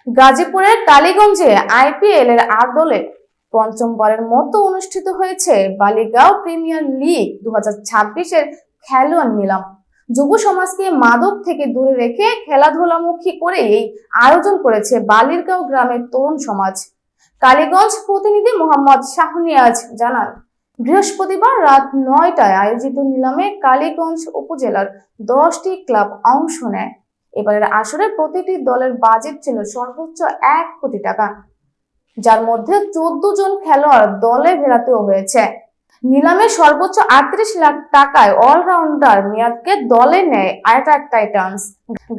গাজীপুরের কালীগঞ্জে আইপিএল এর আদলে পঞ্চমবারের মতো অনুষ্ঠিত হয়েছে বালিগাঁও প্রিমিয়ার লিগ 2026-এর খেলোয়াড় নিলাম। যুব সমাজকে মাদক থেকে দূরে রেখে খেলাধুলামুখী করে এই আয়োজন করেছে বালিরগাঁও গ্রামের তরুণ সমাজ। কালীগঞ্জ প্রতিনিধি মোহাম্মদ শাহনিয়াজ জানান, বৃহস্পতিবার রাত 9টায় আয়োজিত নিলামে কালীগঞ্জ উপজেলার 10টি ক্লাব অংশ নেয়। এবারের আসরে প্রতিটি দলের বাজেট ছিল সর্বোচ্চ 1 কোটি টাকা, যার মধ্যে 14 জন খেলোয়াড় দলে ভেড়াতেও হয়েছে। নিলামে সর্বোচ্চ 38 লাখ টাকায় অলরাউন্ডার মেয়াদকে দলে নেয় অ্যাটাক টাইটান্স।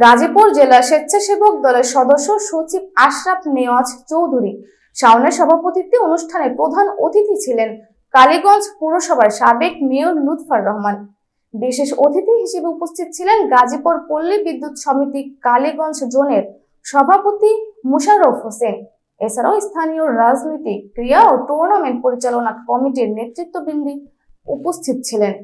গাজীপুর জেলা স্বেচ্ছাসেবক দলের সদস্য সচিব আশরাফ নেওয়াজ চৌধুরী শাওনের সভাপতিত্বে অনুষ্ঠানে প্রধান অতিথি ছিলেন কালীগঞ্জ পৌরসভার সাবেক মেয়র লুৎফর রহমান। বিশেষ অতিথি হিসেবে উপস্থিত ছিলেন গাজীপুর পল্লী বিদ্যুৎ সমিতি কালীগঞ্জ জোনের সভাপতি মুশাররফ হোসেন। এছাড়াও স্থানীয় রাজনৈতিক, ক্রীড়া ও টুর্নামেন্ট পরিচালনা কমিটির নেতৃত্ববৃন্দ উপস্থিত ছিলেন।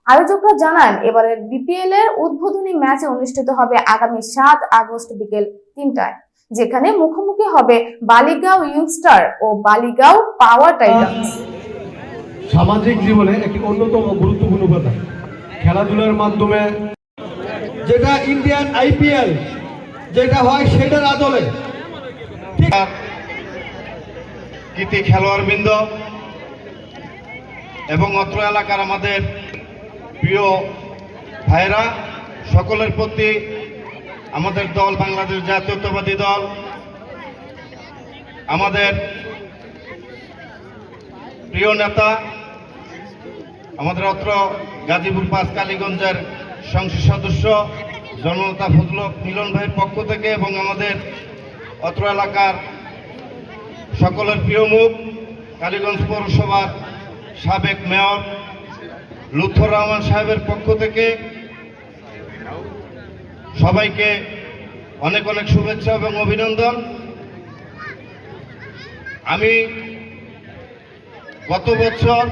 আয়োজকরা জানান, এবারের বিপিএল এর উদ্বোধনী ম্যাচ অনুষ্ঠিত হবে আগামী 7 আগস্ট বিকেল 3টায়, যেখানে মুখোমুখি হবে বালিগাঁও ইয়ংস্টার ও বালিগাঁও পাওয়ার টাইটান্স। সামাজিক জীবনে একটি অন্যতম গুরুত্বপূর্ণ উপাদান খেলাধুলার মাধ্যমে, যেটা ইন্ডিয়ান আইপিএল যেটা হয় সেটার আদলে কৃতি খেলোয়াড়বৃন্দ এবং অত্র এলাকার আমাদের প্রিয় ভাইরা, সকলের প্রতি আমাদের দল বাংলাদেশ জাতীয়তাবাদী দল, আমাদের প্রিয় নেতা, আমাদের অত্র গাজীপুর 5 কালীগঞ্জের সংসদ সদস্য জননেতা ফজল মিলন ভাইয়ের পক্ষ থেকে এবং আমাদের অত্র এলাকার সকলের প্রিয় মুখ কালীগঞ্জ পৌরসভার সাবেক মেয়র লুৎফর রহমান সাহেবের পক্ষ থেকে সবাইকে অনেক অনেক শুভেচ্ছা এবং অভিনন্দন। আমি গত বছর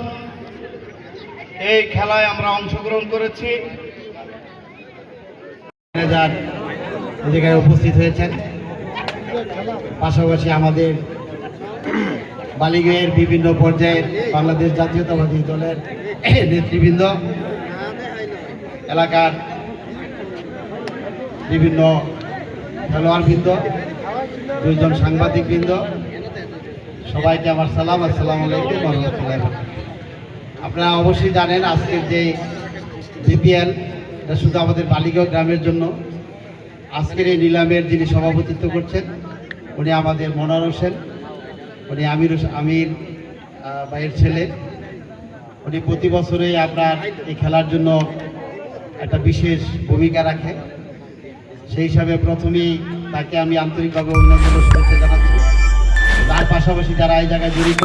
এই খেলায় আমরা অংশগ্রহণ করেছি। জায়গায় উপস্থিত হয়েছেন, পাশাপাশি আমাদের বালিগাঁওয়ের বিভিন্ন পর্যায়ের বাংলাদেশ জাতীয়তাবাদী দলের নেতৃবৃন্দ, এলাকার বিভিন্ন খেলোয়াড়বৃন্দ, 2 জন সাংবাদিকবৃন্দ, সবাইকে আমার সালাম, আসসালামু আলাইকুম ওয়া রাহমাতুল্লাহি। আপনারা অবশ্যই জানেন আজকের যে বিপিএল এটা শুধু আমাদের বালিগাঁও গ্রামের জন্য। আজকের এই নিলামের যিনি সভাপতিত্ব করছেন উনি আমাদের মনোয়ার হোসেন, উনি আমির ভাইয়ের ছেলে। উনি প্রতি বছরেই আপনার এই খেলার জন্য একটা বিশেষ ভূমিকা রাখে। সেই হিসাবে প্রথমেই তাকে আমি আন্তরিকভাবে অভিনন্দন ও শুভেচ্ছা জানাচ্ছি। তার পাশাপাশি যারা এই জায়গায় জড়িত